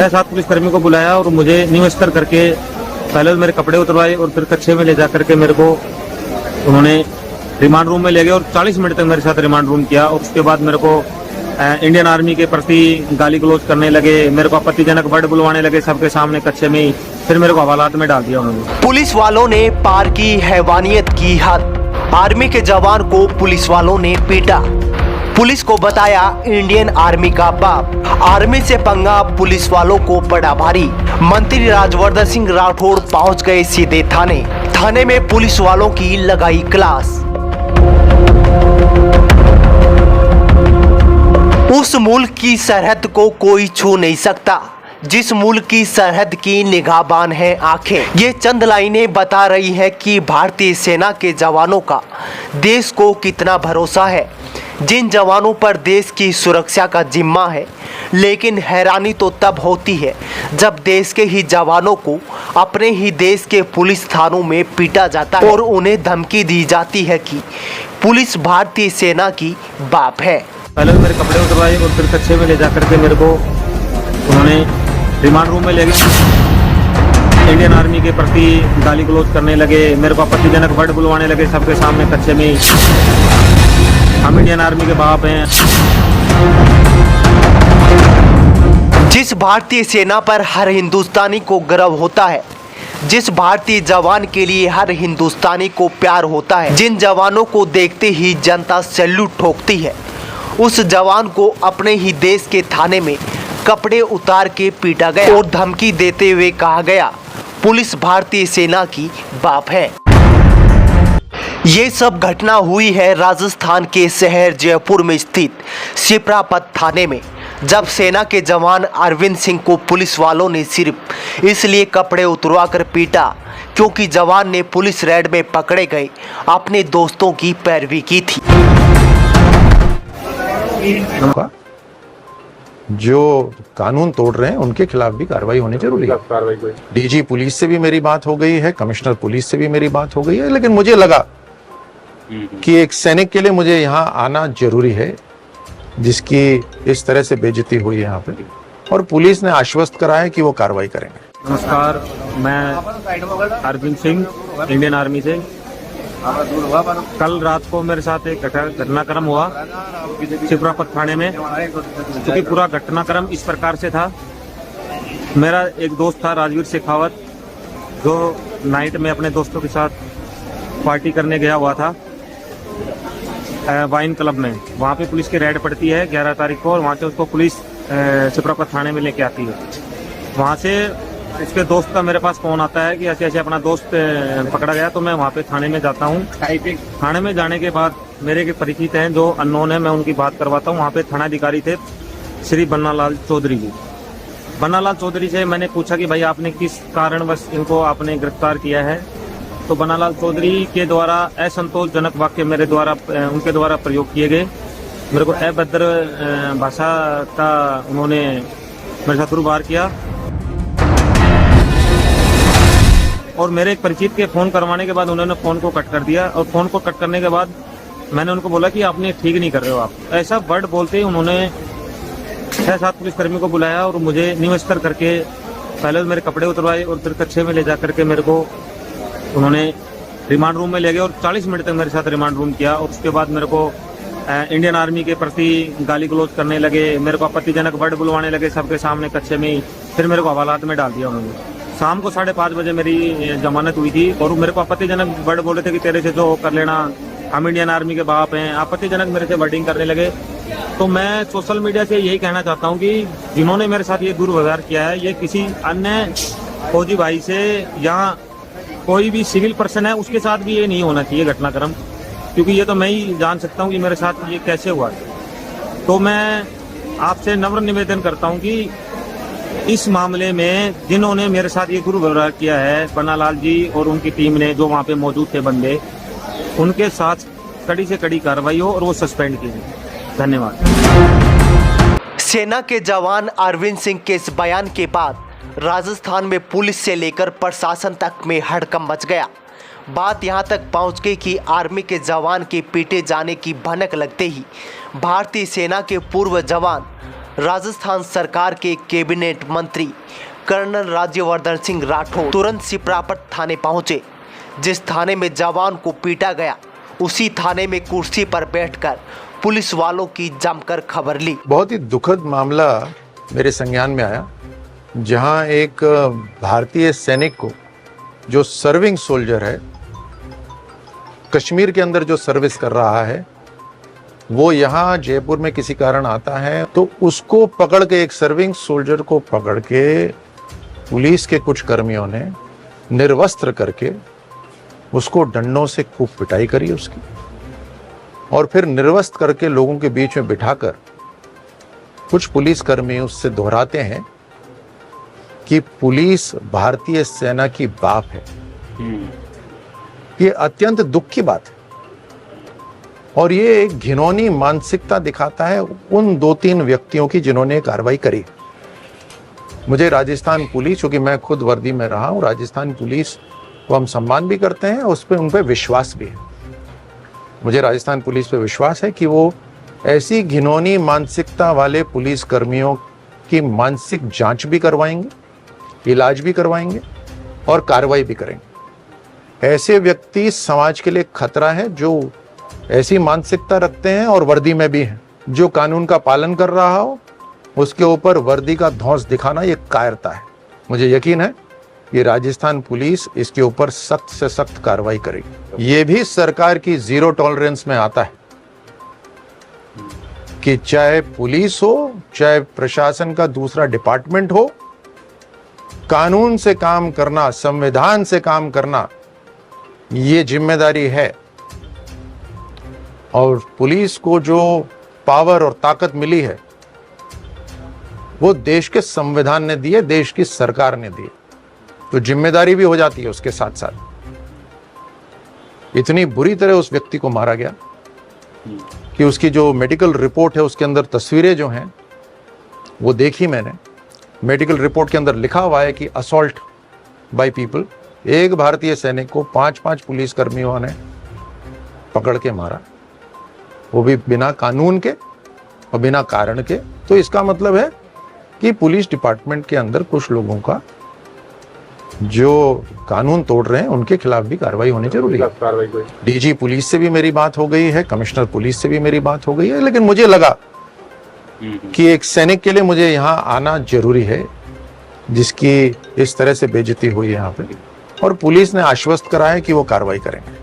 6-7 पुलिसकर्मियों को बुलाया और मुझे न्यू स्तर करके पहले मेरे कपड़े उतरवाए और फिर कच्छे में ले जा करके मेरे को उन्होंने रिमांड रूम में ले गए और 40 मिनट तक मेरे साथ रिमांड रूम किया। और उसके बाद मेरे को इंडियन आर्मी के प्रति गाली गलौज करने लगे, मेरे को आपत्तिजनक वर्ड बुलवाने लगे सबके सामने कच्छे में ही। फिर मेरे को हवालात में डाल दिया उन्होंने। पुलिस वालों ने पार की हैवानियत की हद। आर्मी के जवान को पुलिस वालों ने पीटा। पुलिस को बताया इंडियन आर्मी का बाप। आर्मी से पंगा पुलिस वालों को पड़ा भारी। मंत्री राजवर्धन सिंह राठौड़ पहुंच गए सीधे थाने में पुलिस वालों की लगाई क्लास। उस मुल्क की सरहद को कोई छू नहीं सकता जिस मुल्क की सरहद की निगाहबान है आंखें। ये चंद लाइनें बता रही है कि भारतीय सेना के जवानों का देश को कितना भरोसा है, जिन जवानों पर देश की सुरक्षा का जिम्मा है। लेकिन हैरानी तो तब होती है जब देश के ही जवानों को अपने ही देश के पुलिस थानों में पीटा जाता है और उन्हें धमकी दी जाती है कि पुलिस भारतीय सेना की बाप है। पहले मेरे कपड़े उतरवाए और फिर कच्छे में ले जा करके मेरे को उन्होंने रिमांड रूम में ले गए। इंडियन आर्मी के प्रति गाली गलौज करने लगे, मेरे को आपत्तिजनक वर्ड बुलवाने लगे सबके सामने कच्छे में। हम इंडियन आर्मी के बाप हैं। जिस भारतीय सेना पर हर हिंदुस्तानी को गर्व होता है, जिस भारतीय जवान के लिए हर हिंदुस्तानी को प्यार होता है, जिन जवानों को देखते ही जनता सैल्यूट ठोकती है, उस जवान को अपने ही देश के थाने में कपड़े उतार के पीटा गया और धमकी देते हुए कहा गया पुलिस भारतीय सेना की बाप है। ये सब घटना हुई है राजस्थान के शहर जयपुर में स्थित शिप्रापत थाने में, जब सेना के जवान अरविंद सिंह को पुलिस वालों ने सिर्फ इसलिए कपड़े उतरवा कर पीटा क्योंकि जवान ने पुलिस रेड में पकड़े गए अपने दोस्तों की पैरवी की थी। जो कानून तोड़ रहे हैं उनके खिलाफ भी कार्रवाई होनी जरूरी है। डीजी पुलिस से भी मेरी बात हो गई है, कमिश्नर पुलिस से भी मेरी बात हो गई है, लेकिन मुझे लगा कि एक सैनिक के लिए मुझे यहाँ आना जरूरी है जिसकी इस तरह से बेइज्जती हुई है यहाँ पे, और पुलिस ने आश्वस्त करा है कि वो कार्रवाई करेंगे। नमस्कार, मैं अरविंद सिंह इंडियन आर्मी से। कल रात को मेरे साथ एक घटनाक्रम हुआ शिप्रापत थाने में, क्योंकि पूरा घटनाक्रम इस प्रकार से था। मेरा एक दोस्त था राजवीर शेखावत, जो नाइट में अपने दोस्तों के साथ पार्टी करने गया हुआ था वाइन क्लब में। वहाँ पे पुलिस की रेड पड़ती है 11 तारीख को, और वहाँ से उसको पुलिस शिप्रापत थाने में लेके आती है। वहाँ से उसके दोस्त का मेरे पास फोन आता है कि ऐसे ऐसे अपना दोस्त पकड़ा गया। तो मैं वहाँ पे थाने में जाता हूँ। थाने में जाने के बाद मेरे के परिचित हैं जो अननोन है, मैं उनकी बात करवाता हूँ। वहाँ पे थानाधिकारी थे श्री बन्नालाल चौधरी जी। बन्नालाल चौधरी से मैंने पूछा कि भाई आपने किस कारणवश इनको आपने गिरफ्तार किया है। तो बन्नालाल चौधरी के द्वारा असंतोषजनक वाक्य मेरे द्वारा उनके द्वारा प्रयोग किए गए। मेरे को अभद्र भाषा का उन्होंने मेरे साथ दुर्व्यवहार किया, और मेरे एक परिचित के फ़ोन करवाने के बाद उन्होंने फ़ोन को कट कर दिया। और फ़ोन को कट करने के बाद मैंने उनको बोला कि आपने ठीक नहीं कर रहे हो आप, ऐसा वर्ड बोलते ही उन्होंने 6-7 पुलिसकर्मियों को बुलाया और मुझे न्यू स्तर करके पहले मेरे कपड़े उतरवाए और फिर कच्छे में ले जा करके मेरे को उन्होंने रिमांड रूम में ले गए और 40 मिनट तक मेरे साथ रिमांड रूम किया। और उसके बाद मेरे को इंडियन आर्मी के प्रति गाली गलौज करने लगे, मेरे को आपत्तिजनक वर्ड बुलवाने लगे सबके सामने कच्छे में ही। फिर मेरे को हवालात में डाल दिया उन्होंने। शाम को 5:30 बजे मेरी जमानत हुई थी, और मेरे को आपत्तिजनक वर्ड बोले थे कि तेरे से जो कर लेना, हम इंडियन आर्मी के बाप हैं। आपत्तिजनक मेरे से वर्डिंग करने लगे। तो मैं सोशल मीडिया से यही कहना चाहता हूँ कि जिन्होंने मेरे साथ ये दुर्व्यवहार किया है, ये किसी अन्य फौजी भाई से या कोई भी सिविल पर्सन है उसके साथ भी ये नहीं होना चाहिए घटनाक्रम, क्योंकि ये तो मैं ही जान सकता हूँ कि मेरे साथ ये कैसे हुआ। तो मैं आपसे नम्र निवेदन करता हूँ कि इस मामले में जिन्होंने मेरे साथ ये दुर्व्यवहार किया है, बन्नालाल जी और उनकी टीम ने, जो वहाँ पे मौजूद थे बंदे, उनके साथ कड़ी से कड़ी कार्रवाई हो और वो सस्पेंड किए जाए। धन्यवाद। सेना के जवान अरविंद सिंह के इस बयान के बाद राजस्थान में पुलिस से लेकर प्रशासन तक में हड़कंप मच गया। बात यहां तक पहुंच गई कि आर्मी के जवान के पीटे जाने की भनक लगते ही भारतीय सेना के पूर्व जवान राजस्थान सरकार के कैबिनेट मंत्री कर्नल राज्यवर्धन सिंह राठौर तुरंत सिप्रापत थाने पहुंचे। जिस थाने में जवान को पीटा गया उसी थाने में कुर्सी पर बैठकर पुलिस वालों की जमकर खबर ली। बहुत ही दुखद मामला मेरे संज्ञान में आया, जहां एक भारतीय सैनिक को, जो सर्विंग सोल्जर है, कश्मीर के अंदर जो सर्विस कर रहा है, वो यहाँ जयपुर में किसी कारण आता है तो उसको पकड़ के, एक सर्विंग सोल्जर को पकड़ के पुलिस के कुछ कर्मियों ने निर्वस्त्र करके उसको डंडों से खूब पिटाई करी उसकी, और फिर निर्वस्त्र करके लोगों के बीच में बिठाकर कुछ पुलिसकर्मी उससे दोहराते हैं कि पुलिस भारतीय सेना की बाप है। ये अत्यंत दुख की बात है और ये एक घिनौनी मानसिकता दिखाता है उन 2-3 व्यक्तियों की जिन्होंने कार्रवाई करी। मुझे राजस्थान पुलिस, क्योंकि मैं खुद वर्दी में रहा हूं, राजस्थान पुलिस को हम सम्मान भी करते हैं, उस पर उन पर विश्वास भी है। मुझे राजस्थान पुलिस पे विश्वास है कि वो ऐसी घिनौनी मानसिकता वाले पुलिस कर्मियों की मानसिक जांच भी करवाएंगे, इलाज भी करवाएंगे और कार्रवाई भी करेंगे। ऐसे व्यक्ति समाज के लिए खतरा है जो ऐसी मानसिकता रखते हैं और वर्दी में भी हैं। जो कानून का पालन कर रहा हो उसके ऊपर वर्दी का धौंस दिखाना ये कायरता है। मुझे यकीन है ये राजस्थान पुलिस इसके ऊपर सख्त से सख्त कार्रवाई करेगी। ये भी सरकार की जीरो टॉलरेंस में आता है कि चाहे पुलिस हो, चाहे प्रशासन का दूसरा डिपार्टमेंट हो, कानून से काम करना, संविधान से काम करना, ये जिम्मेदारी है। और पुलिस को जो पावर और ताकत मिली है वो देश के संविधान ने दी है, देश की सरकार ने दी है, तो जिम्मेदारी भी हो जाती है उसके साथ साथ। इतनी बुरी तरह उस व्यक्ति को मारा गया कि उसकी जो मेडिकल रिपोर्ट है उसके अंदर तस्वीरें जो हैं वो देखी मैंने। मेडिकल रिपोर्ट के अंदर लिखा हुआ है कि असॉल्ट बाय पीपल, एक भारतीय सैनिक को 5-5 पुलिस कर्मियों ने पकड़ के मारा, वो भी बिना कानून के और बिना कारण के। तो इसका मतलब है कि पुलिस डिपार्टमेंट के अंदर कुछ लोगों का जो कानून तोड़ रहे हैं उनके खिलाफ भी कार्रवाई होनी जरूरी है। डीजी पुलिस से भी मेरी बात हो गई है, कमिश्नर पुलिस से भी मेरी बात हो गई है, लेकिन मुझे लगा कि एक सैनिक के लिए मुझे यहाँ आना जरूरी है जिसकी इस तरह से बेइज्जती हुई है यहाँ पे, और पुलिस ने आश्वस्त करा है कि वो कार्रवाई करेंगे।